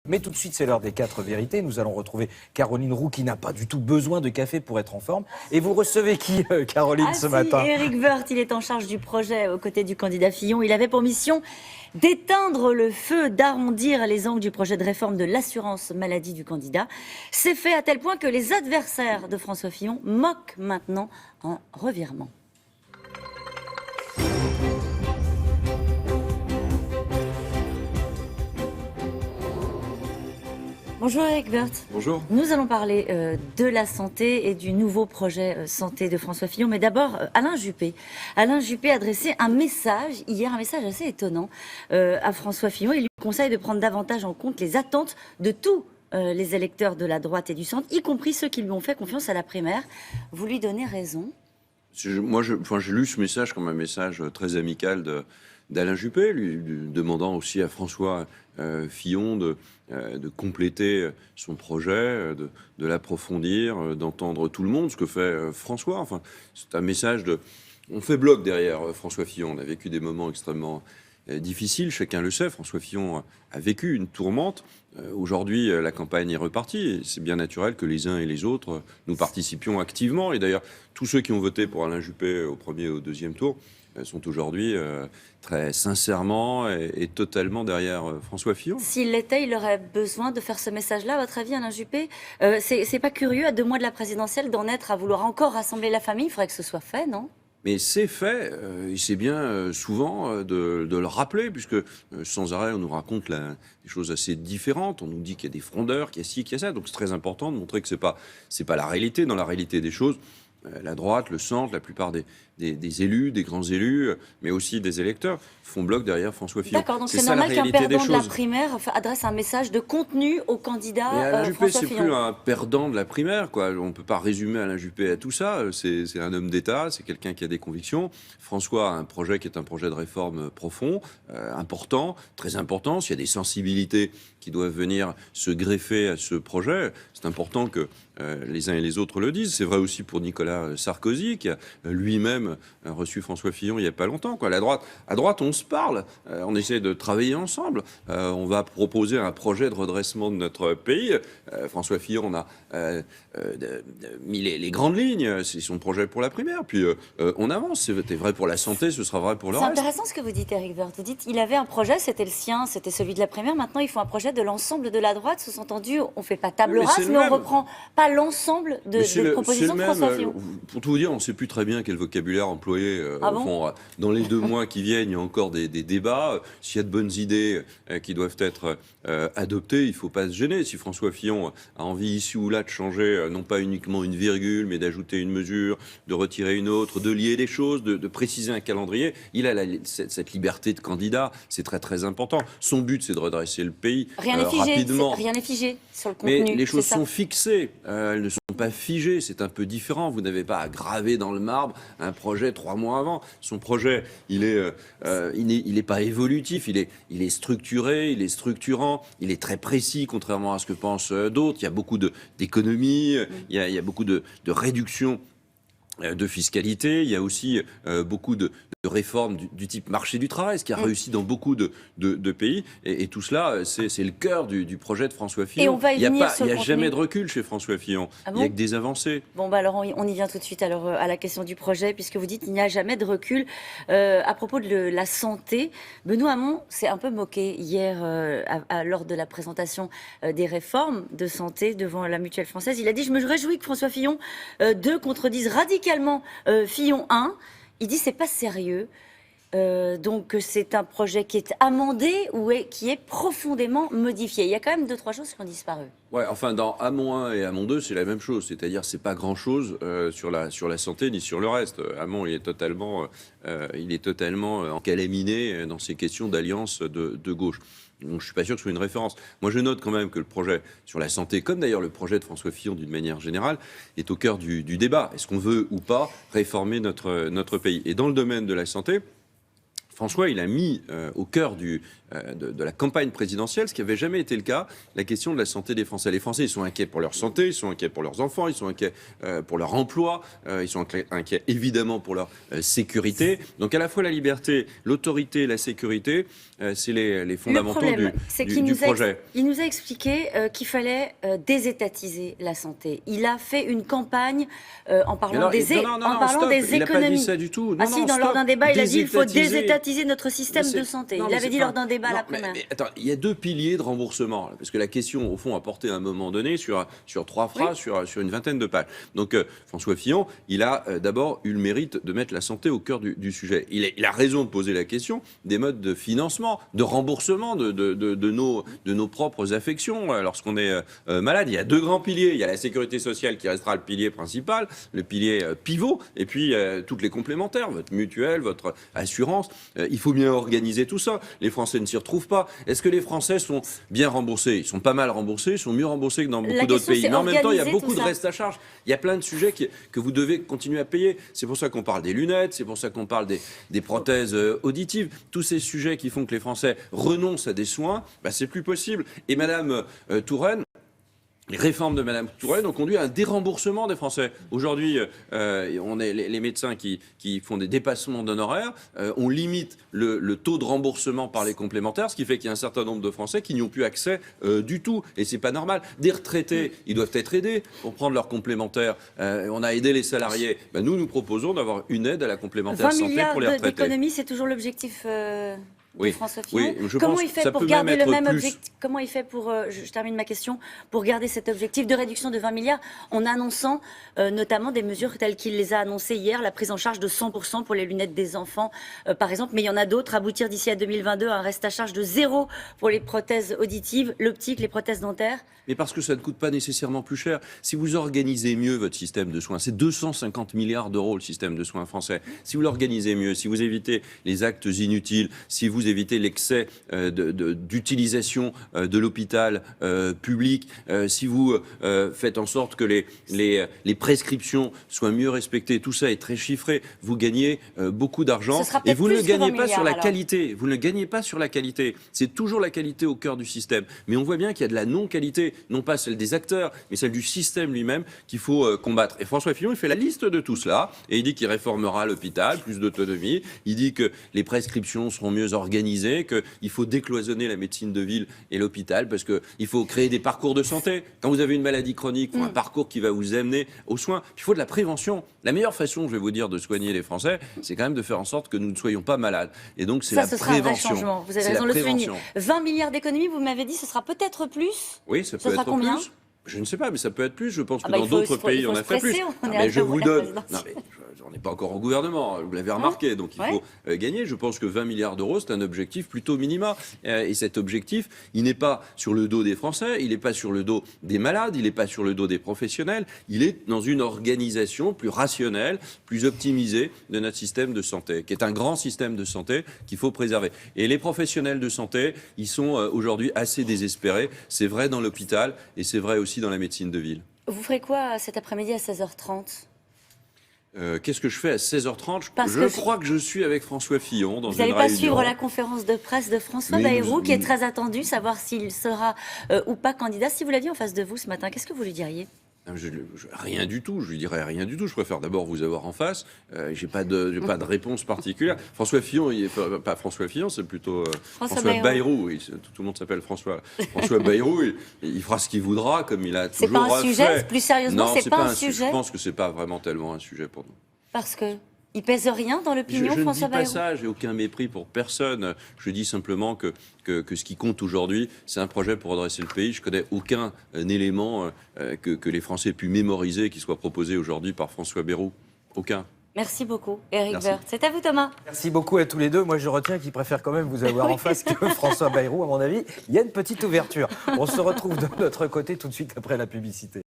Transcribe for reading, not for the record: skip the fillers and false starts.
Mais tout de suite, c'est l'heure des 4 vérités. Nous allons retrouver Caroline Roux qui n'a pas du tout besoin de café pour être en forme. Et vous recevez qui, Caroline, ce matin? Éric Woerth, il est en charge du projet aux côtés du candidat Fillon. Il avait pour mission d'éteindre le feu, d'arrondir les angles du projet de réforme de l'assurance maladie du candidat. C'est fait à tel point que les adversaires de François Fillon moquent maintenant un revirement. Bonjour Éric Woerth. Bonjour. Nous allons parler de la santé et du nouveau projet santé de François Fillon. Mais d'abord, Alain Juppé. Alain Juppé a adressé un message, hier, un message assez étonnant à François Fillon. Il lui conseille de prendre davantage en compte les attentes de tous les électeurs de la droite et du centre, y compris ceux qui lui ont fait confiance à la primaire. Vous lui donnez raison? Moi, j'ai lu ce message comme un message très amical d'Alain Juppé, lui demandant aussi à François Fillon de compléter son projet, de l'approfondir, d'entendre tout le monde, ce que fait François. Enfin, c'est un message de... On fait bloc derrière François Fillon. On a vécu des moments extrêmement difficiles, chacun le sait. François Fillon a vécu une tourmente. Aujourd'hui, la campagne est repartie. Et c'est bien naturel que les uns et les autres, nous participions activement. Et d'ailleurs, tous ceux qui ont voté pour Alain Juppé au premier et au deuxième tour sont aujourd'hui très sincèrement et totalement derrière François Fillon. S'il l'était, il aurait besoin de faire ce message-là, à votre avis, Alain Juppé? C'est pas curieux, à 2 mois de la présidentielle, d'en être à vouloir encore rassembler la famille? Il faudrait que ce soit fait, non? Mais c'est fait, et c'est bien souvent de le rappeler, puisque sans arrêt on nous raconte des choses assez différentes. On nous dit qu'il y a des frondeurs, qu'il y a ci, qu'il y a ça. Donc c'est très important de montrer que c'est pas la réalité. Dans la réalité des choses, la droite, le centre, la plupart des élus, des grands élus, mais aussi des électeurs, font bloc derrière François Fillon. D'accord, donc c'est normal qu'un perdant de la primaire adresse un message de contenu au candidat Alain Juppé, François Fillon. c'est plus un perdant de la primaire, quoi. On ne peut pas résumer Alain Juppé à tout ça. C'est un homme d'État, c'est quelqu'un qui a des convictions. François a un projet qui est un projet de réforme profond, important, très important. S'il y a des sensibilités qui doivent venir se greffer à ce projet, c'est important que les uns et les autres le disent. C'est vrai aussi pour Nicolas Sarkozy, qui a lui-même reçu François Fillon il n'y a pas longtemps, quoi. À droite, on se parle, on essaie de travailler ensemble. On va proposer un projet de redressement de notre pays. François Fillon a mis les grandes lignes, c'est son projet pour la primaire. Puis on avance, c'était vrai pour la santé, ce sera vrai pour le reste. C'est intéressant ce que vous dites, Éric Woerth. Vous dites qu'il avait un projet, c'était le sien, c'était celui de la primaire. Maintenant, il faut un projet de l'ensemble de la droite. Sous-entendu, on ne fait pas table rase, mais on ne reprend pas l'ensemble des propositions de François Fillon. Pour tout vous dire, on ne sait plus très bien quel vocabulaire employer. Dans les 2 mois qui viennent, il y a encore des débats. S'il y a de bonnes idées qui doivent être adoptées, il ne faut pas se gêner. Si François Fillon a envie ici ou là de changer, non pas uniquement une virgule, mais d'ajouter une mesure, de retirer une autre, de lier des choses, de préciser un calendrier, il a cette liberté de candidat. C'est très très important. Son but, c'est de redresser le pays rapidement. Rien n'est figé sur le contenu. Mais les choses sont fixées. Elles ne sont pas figées. C'est un peu différent. Vous n'avez pas à graver dans le marbre un projet 3 mois avant. Son projet, il est pas évolutif. Il est structuré, il est structurant, il est très précis, contrairement à ce que pensent d'autres. Il y a beaucoup d'économies, il y a beaucoup de réductions de fiscalité. Il y a aussi beaucoup de réformes du type marché du travail, ce qui a réussi dans beaucoup de pays. Et tout cela, c'est le cœur du projet de François Fillon. Il n'y a jamais de recul chez François Fillon. Il n'y a que des avancées. Bon, alors on y vient tout de suite à la question du projet, puisque vous dites qu'il n'y a jamais de recul. À propos de la santé, Benoît Hamon s'est un peu moqué hier lors de la présentation des réformes de santé devant la Mutuelle française. Il a dit « Je me réjouis que François Fillon 2 contredise radicalement Fillon 1 ». Il dit c'est pas sérieux, donc c'est un projet qui est amendé ou qui est profondément modifié. Il y a quand même 2-3 choses qui ont disparu. Ouais, enfin dans Hamon 1 et Hamon 2, c'est la même chose, c'est-à-dire c'est pas grand-chose sur la santé ni sur le reste. Hamon, il est totalement encalaminé dans ces questions d'alliance de gauche. Donc, je ne suis pas sûr que ce soit une référence. Moi, je note quand même que le projet sur la santé, comme d'ailleurs le projet de François Fillon d'une manière générale, est au cœur du débat. Est-ce qu'on veut ou pas réformer notre pays? Et dans le domaine de la santé, François, il a mis au cœur de la campagne présidentielle, ce qui n'avait jamais été le cas, la question de la santé des Français. Les Français, ils sont inquiets pour leur santé, ils sont inquiets pour leurs enfants, ils sont inquiets pour leur emploi, ils sont inquiets évidemment pour leur sécurité. Donc à la fois la liberté, l'autorité, la sécurité, c'est les fondamentaux du projet. Il nous a expliqué qu'il fallait désétatiser la santé. Il a fait une campagne en parlant des économies. Il n'a pas dit ça du tout. Lors d'un débat, il a dit qu'il faut désétatiser notre système de santé. Il avait dit lors d'un débat à la primaire. Mais attends, il y a 2 piliers de remboursement, là, parce que la question, au fond, a porté à un moment donné sur 3 phrases, sur une vingtaine de pages. Donc François Fillon, il a d'abord eu le mérite de mettre la santé au cœur du sujet. Il a raison de poser la question des modes de financement, de remboursement de nos propres affections lorsqu'on est malade. Il y a 2 grands piliers. Il y a la sécurité sociale qui restera le pilier principal, le pilier pivot, et puis toutes les complémentaires, votre mutuelle, votre assurance. Il faut bien organiser tout ça. Les Français ne s'y retrouvent pas. Est-ce que les Français sont bien remboursés? Ils sont pas mal remboursés, ils sont mieux remboursés que dans beaucoup d'autres pays. Mais en même temps, il y a beaucoup de reste à charge. Il y a plein de sujets que vous devez continuer à payer. C'est pour ça qu'on parle des lunettes, c'est pour ça qu'on parle des prothèses auditives. Tous ces sujets qui font que les Français renoncent à des soins, c'est plus possible. Et Madame Touraine, les réformes de Mme Touraine ont conduit à un déremboursement des Français. Aujourd'hui, on est les médecins qui font des dépassements d'honoraires. On limite le taux de remboursement par les complémentaires, ce qui fait qu'il y a un certain nombre de Français qui n'y ont plus accès du tout. Et c'est pas normal. Des retraités, ils doivent être aidés pour prendre leurs complémentaires. On a aidé les salariés. Nous proposons d'avoir une aide à la complémentaire santé pour les retraités. 20 milliards d'économies, c'est toujours l'objectif oui, François Fillon. Oui, comment il fait pour garder le même objectif? Comment il fait pour, je termine ma question, pour garder cet objectif de réduction de 20 milliards en annonçant notamment des mesures telles qu'il les a annoncées hier, la prise en charge de 100% pour les lunettes des enfants, par exemple, mais il y en a d'autres, aboutir d'ici à 2022 à un reste à charge de 0 pour les prothèses auditives, l'optique, les prothèses dentaires? Mais parce que ça ne coûte pas nécessairement plus cher. Si vous organisez mieux votre système de soins, c'est 250 milliards d'euros le système de soins français. Si vous l'organisez mieux, si vous évitez les actes inutiles, si vous évitez l'excès d'utilisation de l'hôpital public, si vous faites en sorte que les prescriptions soient mieux respectées, tout ça est très chiffré, vous gagnez beaucoup d'argent et vous ne gagnez pas sur la qualité. Vous ne gagnez pas sur la qualité. C'est toujours la qualité au cœur du système. Mais on voit bien qu'il y a de la non-qualité, non pas celle des acteurs, mais celle du système lui-même qu'il faut combattre. Et François Fillon, il fait la liste de tout cela et il dit qu'il réformera l'hôpital, plus d'autonomie. Il dit que les prescriptions seront mieux organisées, qu'il faut décloisonner la médecine de ville et l'hôpital parce qu'il faut créer des parcours de santé. Quand vous avez une maladie chronique, il faut un parcours qui va vous amener aux soins. Puis il faut de la prévention. La meilleure façon, je vais vous dire, de soigner les Français, c'est quand même de faire en sorte que nous ne soyons pas malades. Et donc c'est la prévention. Ça, ce sera un vrai changement. Vous avez raison de le souligner. 20 milliards d'économies, vous m'avez dit, ce sera peut-être plus. Oui, ça peut être combien? plus. Je ne sais pas, mais ça peut être plus. Je pense que dans d'autres pays, on a fait plus. Mais je vous donne. Non, mais on n'est pas encore au gouvernement, vous l'avez remarqué, donc il faut gagner. Je pense que 20 milliards d'euros, c'est un objectif plutôt minima. Et cet objectif, il n'est pas sur le dos des Français, il n'est pas sur le dos des malades, il n'est pas sur le dos des professionnels. Il est dans une organisation plus rationnelle, plus optimisée de notre système de santé, qui est un grand système de santé qu'il faut préserver. Et les professionnels de santé, ils sont aujourd'hui assez désespérés. C'est vrai dans l'hôpital et c'est vrai aussi dans la médecine de ville. Vous ferez quoi cet après-midi à 16h30 ? Qu'est-ce que je fais à 16h30 ? Je crois que je suis avec François Fillon dans une réunion. Vous n'allez pas suivre la conférence de presse de François Bayrou, qui est très attendu, savoir s'il sera ou pas candidat. Si vous l'aviez en face de vous ce matin, qu'est-ce que vous lui diriez ? Rien du tout, je lui dirais rien du tout. Je préfère d'abord vous avoir en face. J'ai pas de réponse particulière. François Fillon, pas François Fillon, c'est plutôt François Bayrou. Tout le monde s'appelle François. François Bayrou, il fera ce qu'il voudra, comme il a toujours fait. C'est pas un sujet, plus sérieusement, c'est pas un sujet. Je pense que c'est pas vraiment tellement un sujet pour nous. Parce que il pèse rien dans l'opinion, François Bayrou ? Je ne dis pas ça, j'ai aucun mépris pour personne. Je dis simplement que ce qui compte aujourd'hui, c'est un projet pour redresser le pays. Je ne connais aucun élément que les Français aient pu mémoriser qui soit proposé aujourd'hui par François Bayrou. Aucun. Merci beaucoup, Éric Woerth. C'est à vous, Thomas. Merci beaucoup à tous les deux. Moi, je retiens qu'il préfère quand même vous avoir en face que François Bayrou, à mon avis. Il y a une petite ouverture. On se retrouve de notre côté tout de suite après la publicité.